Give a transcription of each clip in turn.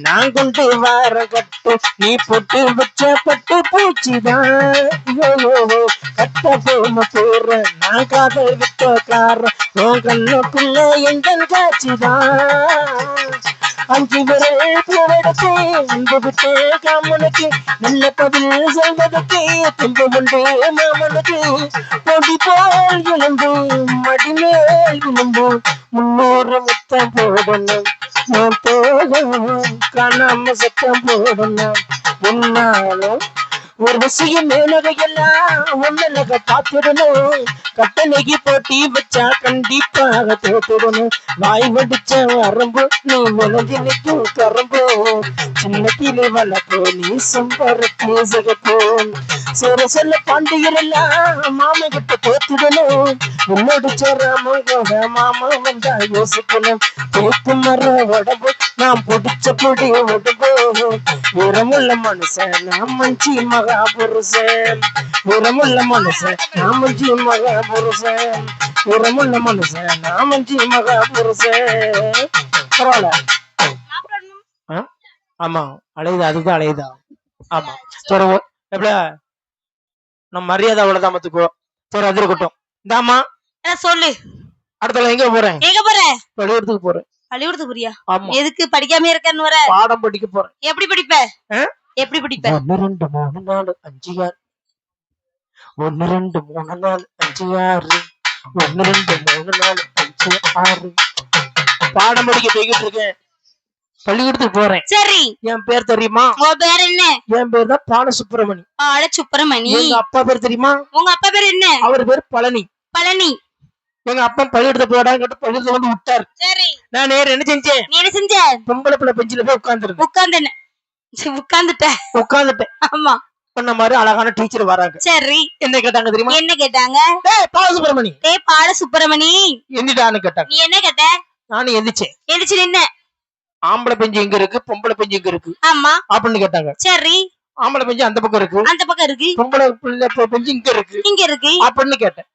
நான் கொண்டு வார கட்டு நீ பொட்டு வச்ச பட்டு பூச்சிதான் கட்ட போன போற நான் காதல் விட்ட காரம் உன் கண்ணுக்குள்ள எங்கள் காட்சிதான் அஞ்சு விரல் பூவெடுத்து அன்பு விட்டு காமனுக்கு நல்ல பதில் சொல்வதற்கு துன்பு உண்டு மாமனுக்கு பொடி போல் இழந்து மடிமேல் விழுந்து முன்னூறு முத்தம் போடணும் நான் போகணும் காணாம சத்தம் போடணும் உன்னாலும் ஒரு விஷயம் மேலகையெல்லாம் ஒன்னக பார்த்துடணும் கட்டளைக்கு போட்டி வச்சா கண்டிப்பாக தோத்துடணும் வாய் வடிச்ச வரம்பு நீ விளைஞ்சி நிற்கும் கரம்பு சின்னத்திலே வளர்ப்போ நீ சம்பரத்தே சகப்போம் சிற சொல்ல பாண்டியர் எல்லாம் மாமன் கிட்ட தோத்துடணும் உன்னோடு சேராம கூட மாமா வந்தா யோசிக்கணும் தேத்து மர உடம்பு நான் பிடிச்ச பொடி உடம்பு உரமுள்ள மனுஷன் நான் மஞ்சி மகாபுருஷன் உரமுள்ள மனுஷன் நான் மஞ்சி மகாபுருஷன் உரமுள்ள மனுஷன் நான் மஞ்சி மகாபுருஷன் பரவாயில்ல. ஆமா அலையுதா அதுதான் அலையுதா ஆமா சரி எப்படி நம்ம மரியாதை அவ்வளவுதான் மத்துக்கோ சரி அது இருக்கட்டும் இந்தாமா சொல்லு அடுத்த எங்க போறேன் பள்ளிக்கூடத்துக்கு போறேன் பள்ளிக்கூடத்துக்கு போறியா எதுக்கு படிக்காம இருக்கன்னு வர பாடம் படிக்க போறேன் எப்படி படிப்ப எப்படி படிப்ப 1 2 3 4 5 6 1 2 3 4 5 6 1 2 3 4 5 6 பாடம் படிக்க போய்கிட்டு இருக்கேன் பள்ளிக்கூடத்துக்கு போறேன் சரி என் பேர் தெரியுமா உன் பேர் என்ன என் பேர் தான் பாலசுப்ரமணி பாலசுப்ரமணி எங்க அப்பா பேர் தெரியுமா உங்க அப்பா பேர் என்ன அவர் பேர் பழனி பழனி எங்க அப்பா பள்ளிக்கூடத்தை போடான்னு கேட்டு பள்ளிக்கூடத்தை வந்து விட்டாரு சரி நான் நேரம் என்ன செஞ்சேன் நீ என்ன செஞ்ச பொம்பளை பிள்ளை பெஞ்சில போய் உட்கார்ந்துட்டேன் ஆமா பண்ண மாதிரி அழகான டீச்சர் வராங்க சரி என்ன கேட்டாங்க தெரியுமா என்ன கேட்டாங்க பாலசுப்ரமணி பாலசுப்ரமணி என்னடான்னு கேட்டாங்க நீ என்ன கேட்ட நானும் எந்திரிச்சு நின்ன ஆம்பளை பெஞ்சு எங்க இருக்கு பொம்பளை பெஞ்சு எங்க இருக்கு ஆமா அப்படின்னு கேட்டாங்க சரி ஆம்பளை பெஞ்சு அந்த பக்கம் இருக்கு பொம்பளை பிள்ளை பெஞ்சு இங்க இருக்கு அப்படின்னு கேட்டேன்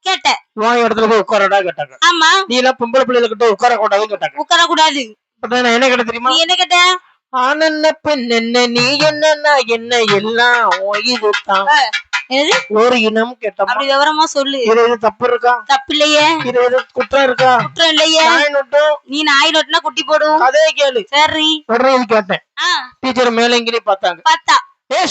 உன் இடத்துல போய் உட்காரடா கேட்டாங்க ஆமா நீ எல்லாம் பொம்பளை பிள்ளைல கிட்ட உட்கார கூடாதுன்னு கேட்டாங்க உட்கார கூடாது நான் என்ன கேட்ட தெரியுமா நீ என்ன கேட்ட ஆன என்ன பெண் என்ன நீ என்ன என்ன எல்லாம் இதுதான் ஒரு இனம் கேட்டோம் அப்படி விவரமா சொல்லு இது தப்பு இருக்கா தப்பு இல்லையே இது குற்றம் இருக்கா குற்றம் இல்லையே நீ நாய் நோட்டுனா குட்டி போடும் அதே கேளு சரி உடனே இது கேட்டேன் டீச்சர் மேல எங்கேயும் பார்த்தா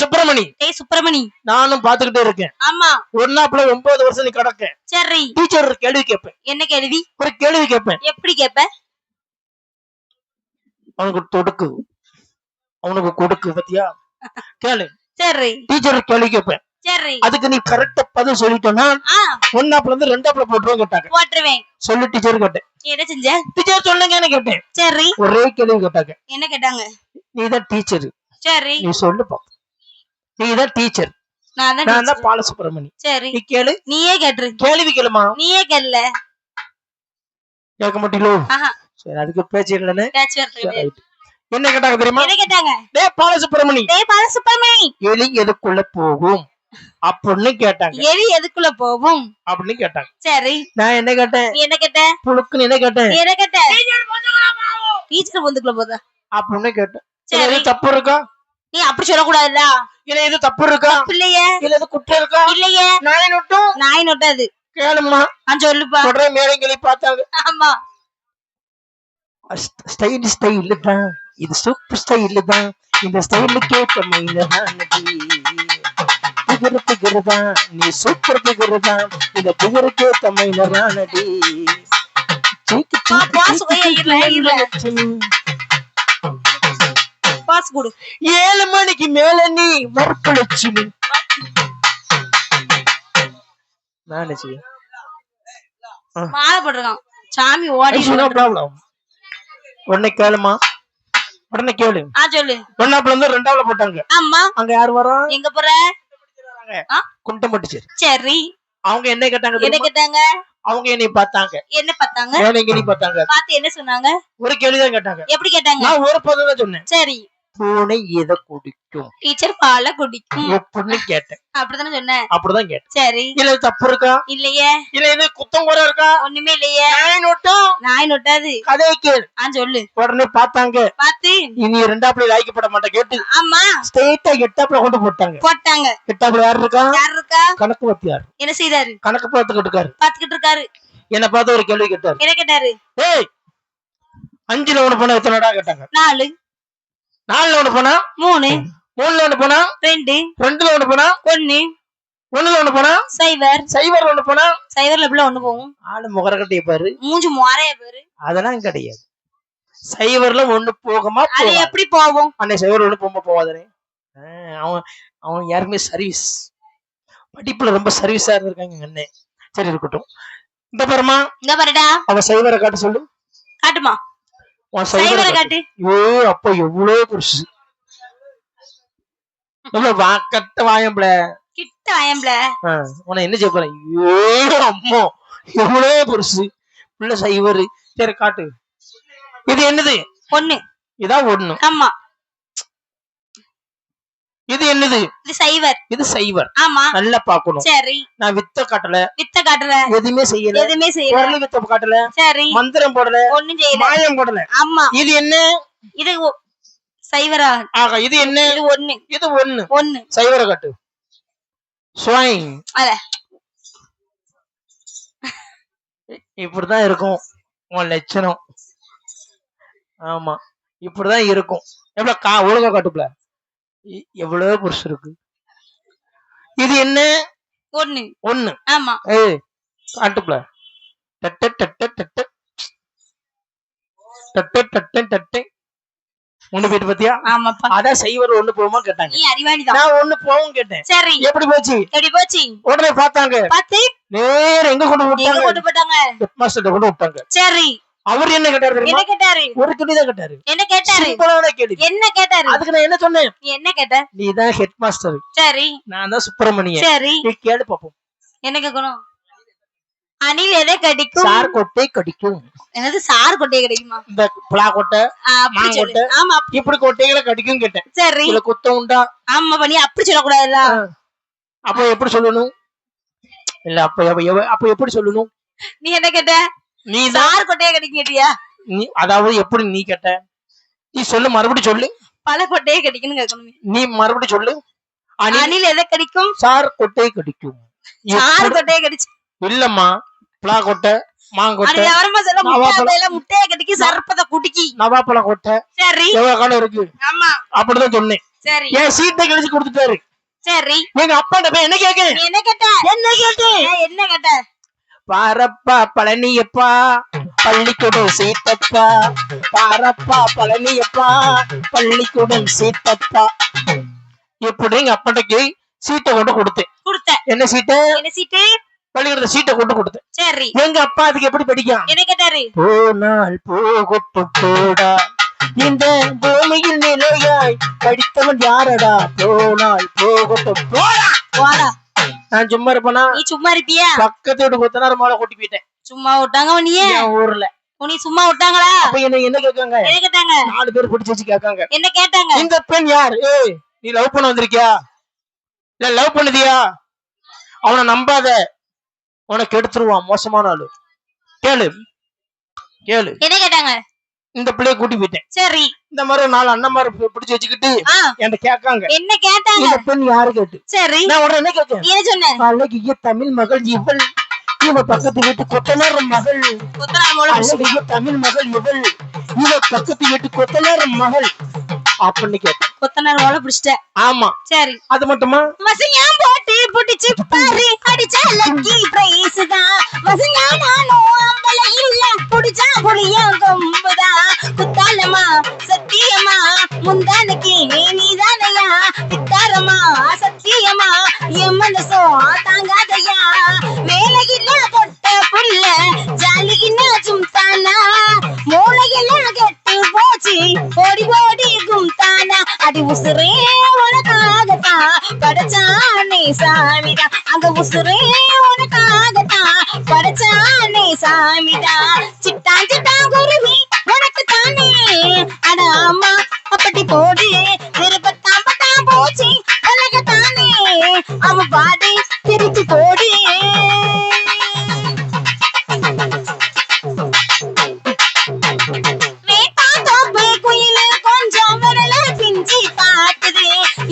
சுப்பிரமணி நானும் பாத்துக்கிட்டே இருக்கேன் ஆமா ஒரு நாப்புல 9 வருஷம் நீ கிடக்க சரி டீச்சர் ஒரு கேள்வி கேட்பேன் என்ன கேள்வி ஒரு கேள்வி கேட்பேன் எப்படி கேப்ப அவனுக்கு தொடுக்கு அவனுக்கு கொடுக்கு பத்தியா கேளு சரி டீச்சர் கேள்வி கேட்பேன் சரி அதுக்கு நீ கரெக்டா பதில் சொல்லிட்டோம்னா ஒன்னாப்புல இருந்து ரெண்டாப்புல போட்டுருவேன் சொல்லு டீச்சர் கேட்டேன் என்ன செஞ்ச டீச்சர் சொல்லுங்க கேட்டேன் சரி ஒரே கேள்வி கேட்டாங்க என்ன கேட்டாங்க நீதான் டீச்சர் சரி நீ சொல்லு பாப்பா நீதான் டீச்சர் நான் தான் பாலசுப்ரமணி சரி நீ கேளு நீயே கேட்டு கேள்வி கேளுமா நீயே கேள கேட்க மாட்டீங்களோ சரி அதுக்கு பேச்சு இல்லன்னு என்ன கேட்டாங்க தெரியுமா என்ன கேட்டாங்க பாலசுப்ரமணி எலி எதுக்குள்ள போகும் அப்படின்னு கேட்டாங்க எலி எதுக்குள்ள போகும் அப்படின்னு கேட்டாங்க சரி நான் என்ன கேட்டேன் என்ன கேட்ட புழுக்குன்னு என்ன கேட்டேன் டீச்சர் பொந்துக்குள்ள போதா அப்படின்னு கேட்டேன் சரி தப்பு இருக்கா நீ அப்படி சொல்லக்கூடாதுல்ல இல்ல இது தப்பு இருக்கா இல்லையே இல்ல இது குற்றம் இருக்கா இல்லையே நாய் நொட்டாது கேளுமா சொல்லுப்பா உடனே மேலங்களை பார்த்தாங்க ஆமா ஸ்டைல் தான் இது சூப்பர் ஸ்டைல் தான் இந்த ஸ்டைலுக்கு ஏற்ற மயில்தான் பிகருதான் நீ சூப்பர் பிகருதான் இந்த பிகருக்கு ஏற்ற மயில்தான் நடி பாஸ் கொடு 7 மணிக்கு மேல நீ வற்புழைச்சு நான் மாறப்படுறான் சாமி ஓடி ப்ராப்ளம் உடனே கேளுமா உடனே கேளு சொல்லு ஒன்னாப்புல இருந்து ரெண்டாவுல போட்டாங்க ஆமா அங்க யாரு வரோம் எங்க போற குண்டம்பட்டு சரி அவங்க என்ன கேட்டாங்க அவங்க என்னை பார்த்தாங்க என்ன பார்த்தாங்க வேலைக்கு நீ பார்த்தாங்க பார்த்து என்ன சொன்னாங்க ஒரு கேள்விதான் கேட்டாங்க எப்படி கேட்டாங்க நான் ஒரு பதம் தான் சொன்னேன் சரி பூனை எதை குடிக்கும்? டீச்சர் பால குடிக்கும் எப்படின்னு கேட்டேன். அப்படித்தானே சொன்னேன். அப்படிதான் கேட்டேன். சரி. இல்ல தப்பு இருக்கா? இல்லையே. இல்ல இது குத்தம் குறை இருக்கா? ஒண்ணுமே இல்லையே. நாய் நொட்டாது. கதையை கேள். சொல்லு. உடனே பார்த்தாங்க. பார்த்து இனி ரெண்டாப்ல லாய்க்கப்பட மாட்டேன் கேட்டு. ஆமா. ஸ்ட்ரெயிட்டா எட்டாப்ல கொண்டு போட்டாங்க. எட்டாப்ல யாரு இருக்கா? கணக்கு வாத்தியார். என்ன செய்தாரு? கணக்கு பாத்துக்கிட்டு இருக்காரு. என்ன பார்த்து ஒரு கேள்வி கேட்டாரு. என்ன கேட்டாரு? ஏய் 5ல 1 போனா எத்தனைடா கேட்டாங்க. 4. 4ல 1 போனா 3. 3ல 1 போனா 2. 2ல 1 போனா 1. 1ல 1 போனா 0. 0ல 1 போனா 0ல எப்பல 1 போகும். ஆளு முகரக்கட்டைய பாரு. மூஞ்சி முறைய பாரு. அதெல்லாம் கிடையாது. 0ல 1 போகுமா? அது எப்படி போகும்? அன்னை 0ல 1 போகாதே. அவன் யாருமே சர்வீஸ் படிப்புல ரொம்ப சர்வீஸா இருக்காங்க அண்ணே. சரி இருக்கட்டும். இந்த பாருமா. இந்த பாருடா. அவன் 0ல காட்டு சொல்லு. காட்டுமா. சைவரை காட்டு. ஐயோ அப்ப எவ்வளவு பெருசு. வாக்கட்ட வாயம்பல கிட்ட வாயம்பல. உன என்ன செய்ய போற? ஐயோ அம்மா எவ்வளவு பெருசு பிள்ளை சைவரு. சரி காட்டு. இது என்னது? 1. இதான் 1. ஆமா. இது என்னது? இது சைவர். இது சைவர். ஆமா. நல்லா பாக்கணும். சரி. நான் வித்த காட்டல. எதுவுமே செய்யல. பொருள் வித்த காட்டல. சரி. மந்திரம் போடல. ஒண்ணும் செய்யல. மாயம் போடல. ஆமா. இது என்ன? இது சைவரா? ஆக இது என்ன? இது 1. இது 1. சைவர காட்டு. ஸ்வைங். அட. இப்படிதான் இருக்கும் உன் லட்சணம். ஆமா இப்படிதான் இருக்கும். எவ்வளவு ஒழுங்கா காட்டுப்ல. எவ்வளவு புருஷ இருக்கு. இது என்ன? 1. ஆமா. ஏய் காட்டுப்ல. டட்ட டட்ட டட்ட டட்ட டட்ட டட்ட 1 போயிட்டு பாத்தியா? ஆமாப்பா. அதான் சைவர் 1 போகுமா கேட்டாங்க. நீ அறிவாளிதான். நான் 1 போவும் கேட்டேன். சரி. எப்படி போச்சு? உடனே பார்த்தாங்க. பார்த்து நேரா எங்க கொண்டு போட்டாங்க? ஹெட் மாஸ்டர் கொண்டு விட்டாங்க. சரி. அவர் என்ன கேட்டாரு? என்ன கேட்டாரு? ஒரு துணிதான் கேட்டாரு. என்ன கேட்டாரு? சிம்பிளான கேள்வி. என்ன கேட்டாரு? அதுக்கு நான் என்ன சொன்னேன்? நீ என்ன கேட்ட? நீ தான் ஹெட் மாஸ்டர். சரி. நான் தான் சுப்பிரமணியன். சரி. நீ கேளு பாப்போம். என்ன கேக்கணும்? அணில் எதை கடிக்கும்? சார் கொட்டை கடிக்கும். என்னது சார் கொட்டை கடிக்குமா? இந்த பலா கொட்டை, மான் கொட்டை. ஆமா. இப்படி கொட்டைகளை கடிக்கும் கேட்டேன். சரி. இதுல குத்தம் உண்டா? ஆமா பண்ணி அப்படி சொல்ல கூடாதுல்ல. அப்ப எப்படி சொல்லணும்? இல்ல அப்ப எப்படி சொல்லணும்? நீ என்ன கேட்ட? நீ சார் கொட்டையை கடிக்கும் கேட்டியா? நீ அதாவது எப்படி நீ கேட்ட? நீ சொல்லு, மறுபடியும் சொல்லு. பல கொட்டையை கடிக்குன்னு கேட்கணும். நீ மறுபடியும் சொல்லு. அணில் எதை கடிக்கும்? சார் கொட்டையை கடிக்கும். சார் கொட்டையை கடிச்சு இல்லம்மா. பலா கொட்டை, மாங்கொட்டை, முட்டையை கடிக்கி சர்ப்பத்தை குடிக்கி நவாப்பழ கொட்டை. சரி. எவ்வளவு காலம் இருக்கு? ஆமா அப்படிதான் சொன்னேன். சரி. என் சீட்டை கழிச்சு கொடுத்துட்டாரு. சரி. எங்க அப்பாட்ட போய் என்ன கேட்க? என்ன கேட்ட? பாரப்பா பழனியப்பா பள்ளிக்கூடம் சீத்தப்பா. பாரப்பா பழனியப்பா பள்ளிக்கூடம் சீத்தப்பா. எப்படி எங்க அப்பாட்டைக்கு சீட்டை கொண்டு கொடுத்தேன். என்ன சீட்டு? பள்ளிக்கூட சீட்டை கொண்டு கொடுத்தேன். சரி. எங்க அப்பா அதுக்கு எப்படி படிக்கும்? என்ன கேட்டாரு? போனால் போகட்டும் போடா இந்த பூமியில் நிலையாய் படித்தவன் யாரடா. போனால் போகட்டும் போடா. நான் சும்மா இருப்பேனா? நீ சும்மா இருப்பியா? பக்கத்து வீட்டு கொத்தனார் மாலை கொட்டி போயிட்டேன். சும்மா விட்டாங்க உன்னைய ஊர்ல. உன்னை சும்மா விட்டாங்களா? அப்ப என்ன கேட்காங்க? என்ன கேட்டாங்க? 4 பேர் பிடிச்சு வச்சு கேட்காங்க. என்ன கேட்டாங்க? இந்த பெண் யார்? ஏய் நீ லவ் பண்ண வந்திருக்கியா? இல்ல லவ் பண்ணுதியா? அவனை நம்பாத, உனக்கு எடுத்துருவான், மோசமான ஆளு. கேளு. என்ன கேட்டாங்க? இந்த பிள்ளைய கூட்டி போயிட்டேன். சரி. இந்த மாதிரி 4 அண்ணன்மார பிடிச்சு வச்சுக்கிட்டு என்கிட்ட கேட்காங்க. என்ன கேட்டாங்க? இந்த பெண் யாரு கேட்டு. சரி. நான் உடனே என்ன கேட்டேன்? என்ன சொன்னேன்? அழகிய தமிழ் மகள் இவள், இவ பக்கத்து வீட்டு கொத்தனார் மகள். அழகிய தமிழ் மகள் இவள், இவ பக்கத்து வீட்டு கொத்தனார் மகள் அப்படின்னு கேட்டேன். கொத்தனார் மகளை பிடிச்சிட்டேன். ஆமா. சரி. அது மட்டுமா? மசையாம் போட்டு புடிச்சு பாரு அடிச்சா லக்கி பிரைஸ் தான். மசையானானோ அம்பல இல்ல புடிச்சா புளிய கொம்புதா. குத்தாலமா சத்தியமா முந்தானக்கு நீதானையா. பித்தாரமா சத்தியமா என் மனசோ தாங்காதையா. வேலையில பொட்ட புள்ள ஜாலியில சும்தானா. மூளையெல்லாம் கெட்டு போச்சு ஓடி ஓடி கும்தானா. அடி உசுரே உனக்காகத்தான் படைச்சானே சாமிடா. அங்க உசுரே உனக்காகத்தான் படைச்சானே சாமிடா. சிட்டான் சிட்டா குருவி உனக்கு தானே. அட ஆமா அப்படி போடு திருப்பத்தாம் பத்தாம் போச்சு உலகத்தானே அவன் பாடு திருப்பி போடு வேட்டாத்தோப்பு குயிலு கொஞ்சம் விரல பிஞ்சி பாக்குது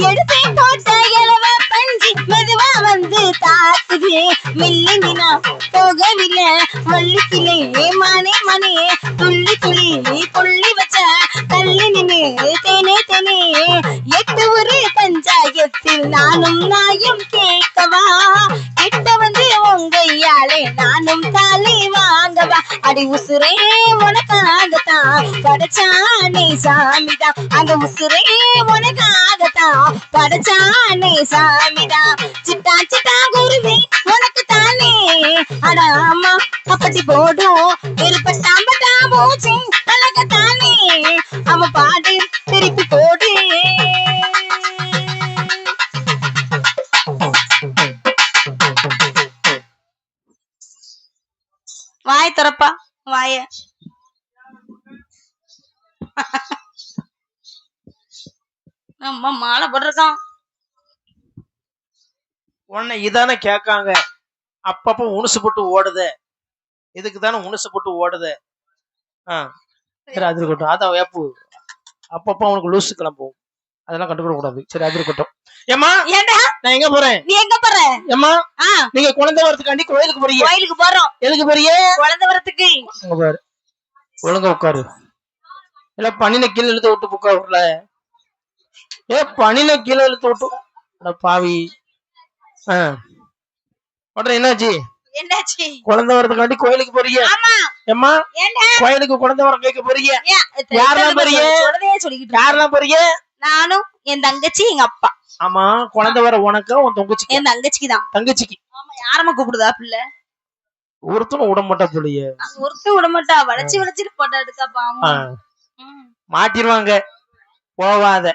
எடுத்து போட்ட இலவ பஞ்சி மெதுவா வந்து தாக்குது மில்லினா போகவில்லை மல்லிக்கிலே மணி மணி துள்ளி துள்ளி புள்ளி வச்ச தள்ளி நின்னு தேனே தேனே எட்டு ஒரு பஞ்சாயத்தில் நானும் நாயும் கேட்கவா கிட்ட வந்து உங்கையாலே நானும் தாலி வாங்கவா அடி உசுரே உனக்காகத்தான் படைச்சானே சாமிதான் அந்த உசுரே உனக்காகத்தான் படைச்சானே சாமிதான் சிட்டா சிட்டா குருவி உனக்கு தானே அட ஆமா அப்படி போடும் விருப்பத்தாம்பட்டா போச்சு உலகத்தானே அவன் பாடு திருப்பி போடு வாய் திறப்பா வாய நம்ம மாலை போட்டிருக்கான் உன்னை இதானே கேட்காங்க அப்பப்ப உணுசு போட்டு ஓடுத இதுக்கு தானே உணுசு போட்டு ஓடுத சரி அது இருக்கட்டும் அதான் வேப்பு அப்பப்ப அவனுக்கு லூசு கிளம்பும் அதெல்லாம் கண்டுக்கூட கூடாது சரி அது இருக்கட்டும் ஏமா ஏண்டா நான் எங்க போறேன் நீ எங்க போற ஏமா நீங்க குழந்தை வரத்துக்காண்டி கோயிலுக்கு போறீங்க கோயிலுக்கு போறோம் எதுக்கு போறீங்க குழந்தை வரத்துக்கு அங்க பாரு ஒழுங்கா உட்காரு இல்ல பனின கீழே இழுத்து விட்டு உட்காருல பனின கீழே இழுத்து விட்டு பாவி என்னாச்சு என்னாச்சு குழந்தை வரதுக்காண்டி கோயிலுக்கு போறீங்க ஏமா கோயிலுக்கு குழந்தை வரம் கேட்க போறீங்க யாரெல்லாம் போறீங்க யாரெல்லாம் போறீங்க நானும் என் தங்கச்சி எங்க அப்பா ஆமா குழந்தை வர உனக்கு உன் தங்கச்சிக்கு என் தங்கச்சிக்கு தான் தங்கச்சிக்கு ஆமா யாரமா கூப்பிடுதா பிள்ளை ஒருத்தனும் விட மாட்டா பிள்ளைய ஒருத்தன் விட மாட்டா வளைச்சு வளைச்சிட்டு போட்டா எடுக்காப்பா மாட்டிருவாங்க போவாத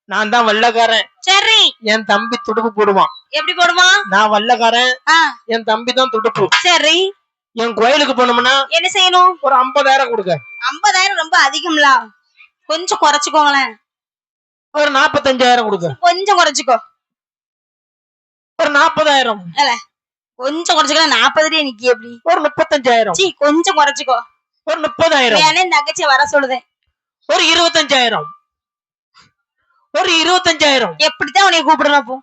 நான் தான் வல்லக்காரன் சரி என் தம்பி துடுப்பு போடுவான் எப்படி போடுவான் நான் வல்லக்காரன் என் தம்பி தான் துடுப்பு சரி என் கோயிலுக்கு போனோம்னா என்ன செய்யணும் ஒரு 50,000 கொடுக்க 50,000 ரொம்ப அதிகம்ல கொஞ்சம் குறைச்சுக்கோங்களேன் ஒரு 45,000 கொடுக்க கொஞ்சம் குறைச்சுக்கோ ஒரு 40,000 கொஞ்சம் குறைச்சுக்கலாம் 40 நிக்கி எப்படி ஒரு 35,000 கொஞ்சம் குறைச்சுக்கோ ஒரு 30,000 தங்கச்சி வர சொல்லுதேன் ஒரு 25,000 ஒரு 25,000 எப்படித்தான் உன்னை கூப்பிடணும் அப்போ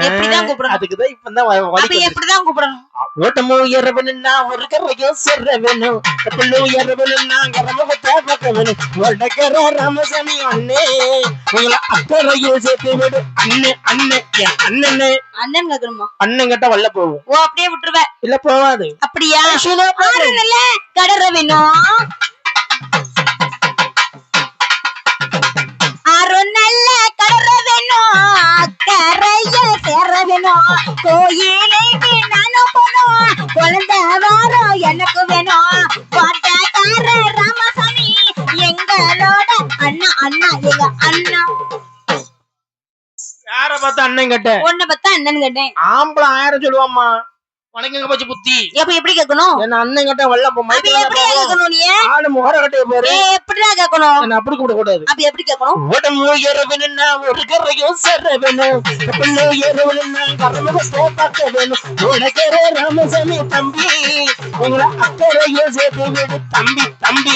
எப்படிதான் கூப்பிடணும் அதுக்குதான் இப்பதான் எப்படிதான் கூப்பிடணும் ஓட்டமோ ஏறவனுன்னா ஒரு கரையும் சொல்ற வேணும் புல்லு ஏறவனுன்னா கரமுகத்தை பார்க்க வேணும் வடக்கர ராமசாமி அண்ணே உங்களை அக்கறையில் சேர்த்து விடு அண்ணே அண்ணே என் அண்ணனே அண்ணன் கேட்கணுமா அண்ணன் கிட்ட வல்ல போகும் ஓ அப்படியே விட்டுருவேன் இல்ல போவாது அப்படியா கடற வேணும் நல்ல கடற வேணும் அக்கறைய சேர வேணும் கோயிலுக்கு நானும் போனோம் குழந்தை வாரம் எனக்கு வேணும் பாட்டக்கார ராமசாமி எங்களோட அண்ணா அண்ணா எங்க அண்ணா யார பார்த்தா அண்ணன் கேட்ட உன்னை பார்த்தா அண்ணன் கேட்டேன் ஆம்பளை 1000 சொல்லுவாம்மா உனக்கு எங்க போச்சு புத்தி எப்படி கேட்கணும் என்ன அண்ணன் கிட்ட வல்ல கேட்கணும் நீ ஆளு முகர கட்டைய போரு எப்படிதான் கேட்கணும் என்ன அப்படி கூட கூடாது அப்ப எப்படி கேட்கணும் உடம்பு ஏறவனுன்னா ஒரு கரையும் சேர வேணும் புல்லு ஏறவனுன்னா கரமுகத்தை பார்க்க வேணும் உனக்கே ராமசாமி தம்பி உங்களை அக்கறையும் சேர்த்து விடு தம்பி தம்பி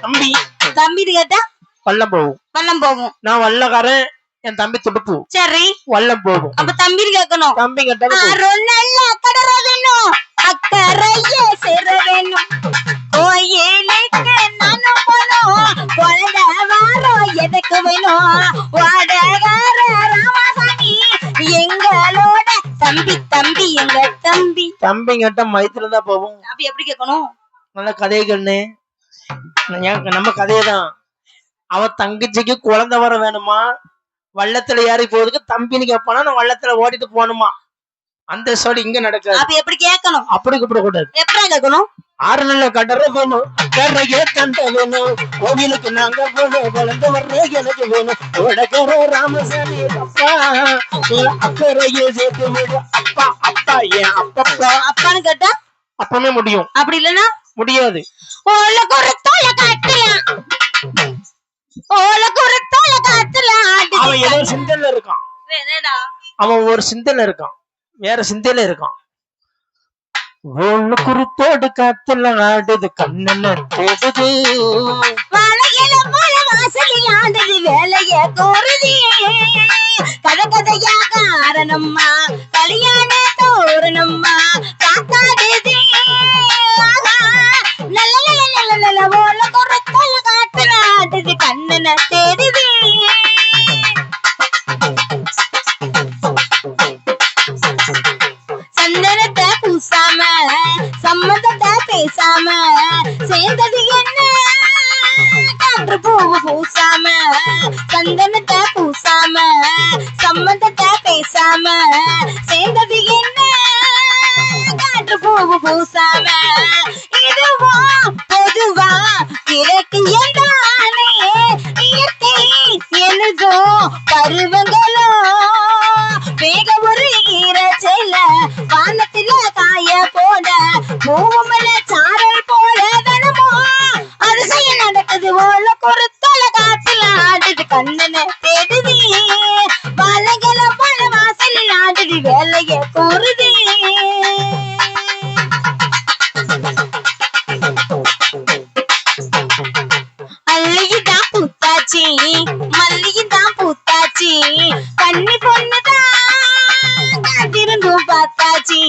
தம்பி தம்பி கேட்டா வல்லம் போகும் நான் வல்லக்காரன் என் தம்பி துடுப்பு சரி வல்லம் போகும் அப்ப தம்பி கேட்கணும் தம்பி கேட்டா நல்ல கடற வேணும் அக்கறைய சேர வேணும் கோயிலுக்கு நானும் போனோம் குழந்தை வாரம் எதுக்கு வேணும் வாடகார ராமசாமி எங்களோட தம்பி தம்பி எங்க தம்பி தம்பி கேட்ட மைத்துல தான் போகும் அப்ப எப்படி கேட்கணும் நல்ல கதையை கண்ணு நம்ம கதையதான் அவ தங்கச்சிக்கு குழந்தை வர வேணுமா வள்ளத்துல ஏறி போறதுக்கு தம்பின்னு கேட்பானா நான் வள்ளத்துல ஓடிட்டு போகணுமா அந்த சோடி இங்க நடக்காது அப்ப எப்படி கேட்கணும் அப்படி கூப்பிட கூடாது எப்படி கேட்கணும் 6 நல்ல கடற வேணும் கரையே கண்ட வேணும் கோவிலுக்கு நாங்க போனோம் குழந்தை வர்ற எனக்கு வேணும் உடக்கர ராமசாமி அப்பா அக்கறையே சேர்த்து விடு அப்பா அப்பா ஏன் அப்பப்பா அப்பான்னு கேட்டா அப்பமே முடியும் அப்படி இல்லன்னா முடியாது ஓல குருத்தோல காத்துல ஆடுது அவன் ஏதோ சிந்தல இருக்கான். என்னடா அவன் ஒரு சிந்தல இருக்கான், வேற சிந்தையில இருக்கான். ஓல குருத்தோடு காத்துல ஆடுது கண்ணன தேடுது. வாழையில போல வாசலில் ஆடுது வேலைய கோருது. கதை கதையா காரணம்மா கல்யாண தோரணம்மா காத்தாடுது. நல்ல நல்ல நல்ல நல்ல ஓல குருத்தோல காத்துல ஆடுது கண்ணன தேடுது. சந்தனத்தை பூசாம சம்மதத்தை பேசாம சேர்ந்தது என்ன காற்று பூவு பூசாம சந்தனத்தை பூசாம சம்மதத்தை பேசாம சேர்ந்தது என்ன காற்று பூவு பூசாம இதுவா பொதுவா இலக்கியந்தானே இயற்கை எனதோ பருவங்களோ வேக ஒரு ஈரச்செல்ல வானத்தில காய போட பூமல சாரல் போல தனமோ அதிசயம் நடக்குது. ஓல குருத்தோல காத்துல ஆடுது கண்ணனை தேடுது. வாழைகள போல வாசலில் ஆடுது வேலைய கூறுது. அள்ளிதான் பூத்தாச்சி மல்லிதான் பூத்தாச்சி கண்ணி பொண்ணுதான் காத்திருந்தும் பார்த்தாச்சி.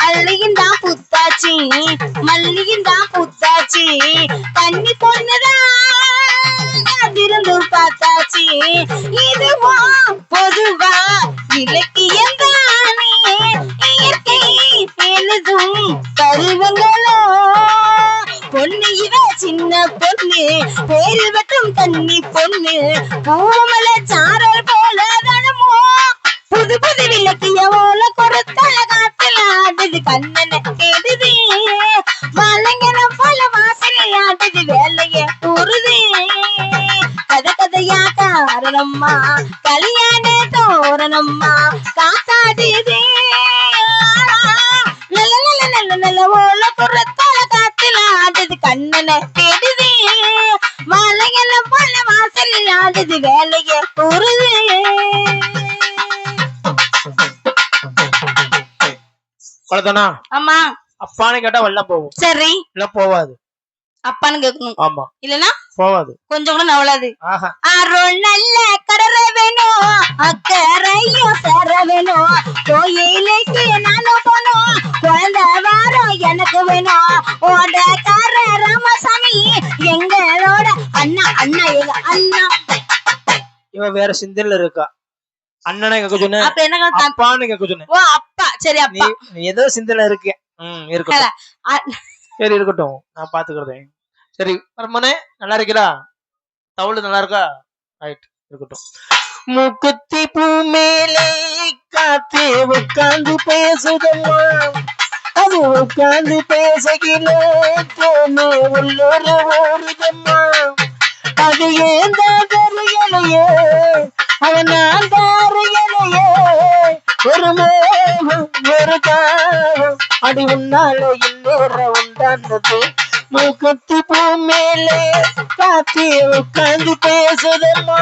அள்ளிதான் பூத்தாச்சி மல்லிதான் பூத்தாச்சி கண்ணி பொண்ணுதான் காத்திருந்தும் பார்த்தாச்சி. இதுவா பொதுவா இலக்கியம் தானே இயற்கை எழுதும் பருவங்களோ பொண்ணு இவ சின்ன பொண்ணு பேரு வெட்டும் கண்ணி பொண்ணு பூமல சாரல் போல தனமோ புது புது விளக்கிய ஓல குருத்தல காத்துல ஆடுது கண்ணனை தேடுது. மலைங்கன போல வாசலில் ஆடுது வேலைய கூறுது. கதை கதையா காரணம்மா கல்யாண தோரணம்மா காத்தாடுது. நல்ல நல்ல நல்ல நல்ல ஓல குருத்தல காத்துல ஆடுது கண்ணனை தேடுது. மலைங்கன போல வாசலில் ஆடுது வேலைய கூறுது. அவ்வளவுதானா? ஆமா. அப்பான்னு கேட்டா வெள்ளம் போகும். சரி. இல்ல போவாது. அப்பான்னு கேட்கணும். ஆமா. இல்லனா போவாது. கொஞ்சம் கூட நவளாது. ஆஹா. அருள் நல்ல கடற வேணும் அக்கறையும் சர வேணும் கோயிலுக்கு நானும் போனோம் குழந்தை வாரம் எனக்கு வேணும் ஓடக்கார ராமசாமி எங்களோட அண்ணா அண்ணா எங்க அண்ணா. இவன் வேற சிந்தனையில இருக்கா. அண்ணனை கேட்க சொன்ன அப்ப என்ன அப்பான்னு கேட்க சொன்ன. ஓ அப்பா. சரி அப்பா நீ ஏதோ சிந்தனையில இருக்க. இருக்கட்டும். சரி இருக்கட்டும், நான் பாத்துக்கிறேன். சரி மரமனே நல்லா இருக்கிறா? தவுளு நல்லா இருக்கா? ரைட் இருக்கட்டும். மூக்குத்தி பூ மேலே காத்தே உட்கார்ந்து பேசுதம்மா, அது உட்கார்ந்து பேசகிலே தேனே உள்ளொரு ஓடுதம்மா. அது ஏன் தாரியலையே அவன் தாரியலையே ஒரு மோகம் ஒரு தாகம் அடி உன்னால இன்னொரு உண்டானது. மூக்குத்தி பூ மேலே காத்தி உட்கார்ந்து பேசுதம்மா.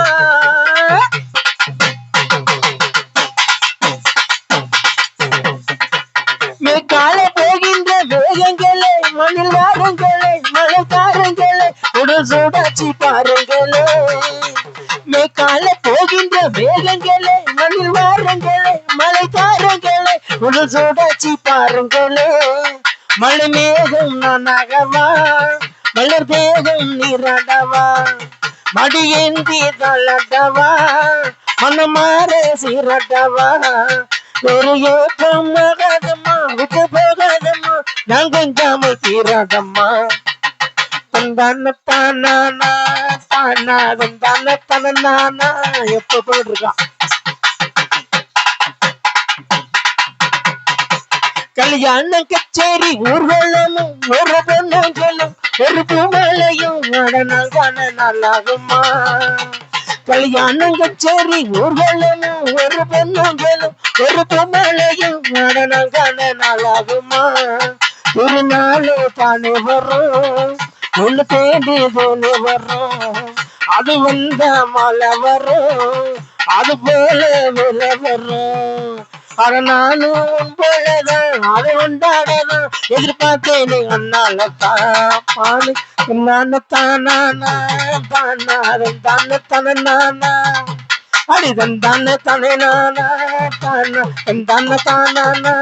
மேற்கால போகின்ற வேகங்களே மண்ணில் வாருங்களே மழைக்காரங்களே உடல் சூடாச்சி பாருங்களே. மேற்கால போகின்ற வேகங்களே மண்ணில் வாருங்களே மழைக்காரங்களே உடல் சூடாச்சி பாருங்களே. மழை மேகம் நானாகவா மலர் தேகம் நீராடவா மடியேந்தி தள்ளடவா மனமாற சீரடவா. ஒரு ஏற்றம் ஆகாதம்மா விட்டு போகாதம்மா நான் கொஞ்சாமல் தீராதம்மா. தந்தான தானா தானா தந்தான தனானா எப்ப போயிட்டு இருக்கான். கல்யாண கச்சேரி ஊர்வலமும் ஒரு பொண்ணுங்களும் ஒரு பூமலையும் நடனால் தானே நல்லாகுமா. கல்யாண கச்சேரி ஊர்வலமும் ஒரு பொண்ணுங்களும் ஒரு பூமலையும் நடனால் தானே நல்லாகுமா. ஒரு நாளே தானே வரும் ஒண்ணு தேடி தோணு வரும், அது வந்த மழை வரும், அது போல விலை வரும். அட நானும் உன் போலதான் அதை கொண்டாடதான் எதிர்பார்த்தேன் நீ அண்ணால தானு நான தானா தானா தானே தானே நானா அடிதன் தானே தானே நானா தானா தானே தானா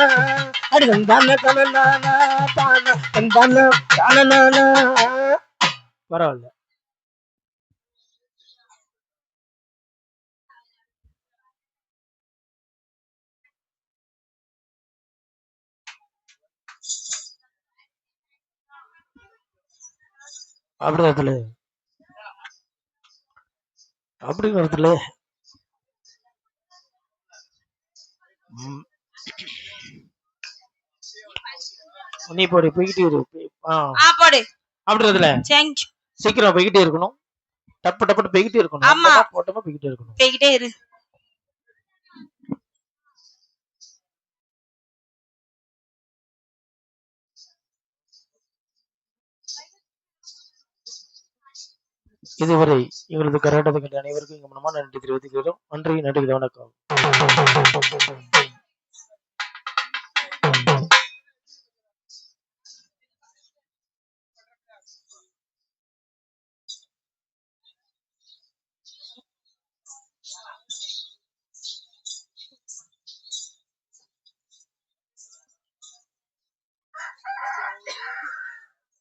அடிதன் தானே தானே நானா தானா தானே தானே நானா. பரவாயில்ல. அப்படிங்கிறதுல அப்படிங்கிறதுல நீ போடு போய்கிட்டே இரு. போடு அப்படின்றதுல சீக்கிரம் போய்கிட்டே இருக்கணும். டப்பு டப்பு போய்கிட்டே இருக்கணும். ஆமா போட்டமா போய்கிட்டே இருக்கணும். போய்கிட்டே இரு. இதுவரை எங்களது கர்நாடக அனைவருக்கும் எங்கள் மனமான நன்றி தெரிவித்துக்கிறோம். நன்றி, நன்றி, வணக்கம்.